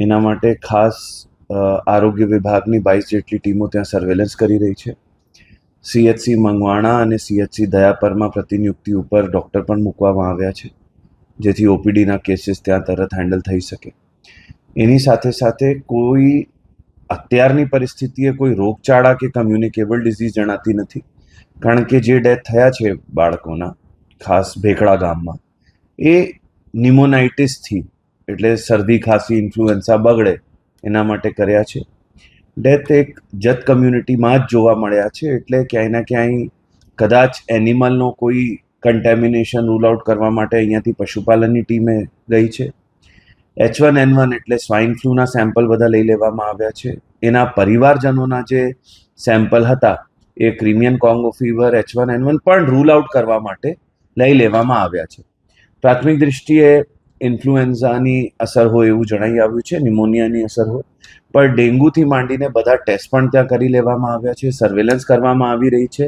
એના માટે ખાસ આરોગ્ય વિભાગની 22 જેટલી ટીમો ત્યાં સર્વેલન્સ કરી રહી છે. CHC મંગવાણા અને CHC દયાપરમાં પ્રતિનિયુક્તિ ઉપર ડૉક્ટર પણ મૂકવામાં આવ્યા છે, જેથી OPDના કેસીસ ત્યાં તરત હેન્ડલ થઈ શકે. એની સાથે સાથે કોઈ અત્યારની પરિસ્થિતિએ કોઈ રોગચાળા કે કમ્યુનિકેબલ ડિઝીઝ જણાતી નથી, કારણ કે જે ડેથ થયા છે બાળકોના, ખાસ ભેખડા ગામમાં, એ ન્યુમોનાઇટિસથી, એટલે શરદી ખાંસી ઇન્ફ્લુએન્ઝા બગડે એના માટે કર્યા છે. ડેથ એક જત કમ્યુનિટીમાં જ જોવા મળ્યા છે, એટલે ક્યાંય ના ક્યાંય કદાચ એનિમલનો કોઈ કન્ટેમિનેશન રૂલ આઉટ કરવા માટે અહીંયાથી પશુપાલનની ટીમે ગઈ છે. H1N1 એટલે સ્વાઇન ફ્લૂના સેમ્પલ બધા લઈ લેવામાં આવ્યા છે. એના પરિવારજનોના જે સેમ્પલ હતા એ ક્રિમિયન કોંગો ફીવર, H1N1 પણ રૂલ આઉટ કરવા માટે લઈ લેવામાં આવ્યા છે. પ્રાથમિક દૃષ્ટિએ ઇન્ફ્લુએન્ઝાની અસર હોય એવું જણાઈ આવ્યું છે, ન્યુમોનિયાની અસર હોય, પણ ડેન્ગ્યુથી માંડીને બધા ટેસ્ટ પણ ત્યાં કરી લેવામાં આવ્યા છે, સર્વેલન્સ કરવામાં આવી રહી છે.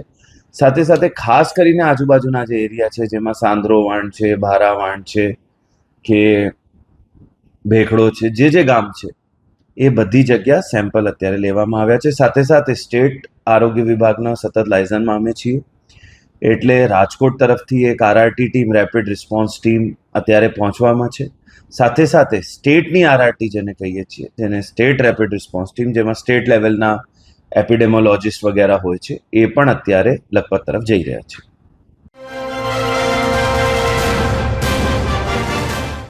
સાથે સાથે ખાસ કરીને આજુબાજુના જે એરિયા છે, જેમાં સાંદ્રો વાણ છે, ભારા વાણ છે કે ભેખડો છે, જે ગામ છે, એ બધી જગ્યા સેમ્પલ અત્યારે લેવામાં આવ્યા છે. સાથે સાથે સ્ટેટ આરોગ્ય વિભાગના સતત લાયઝનમાં અમે છીએ, એટલે રાજકોટ તરફથી એક RRT team, rapid response team અત્યારે પહોંચવામાં છે. સાથે સાથે સ્ટેટની RRT જેને કહીએ છીએ, જેને સ્ટેટ રેપિડ રિસ્પોન્સ ટીમ, જેમાં સ્ટેટ લેવલના એપિડેમોલોજિસ્ટ વગેરે હોય છે, એ પણ અત્યારે લખપત તરફ જઈ રહ્યા છે.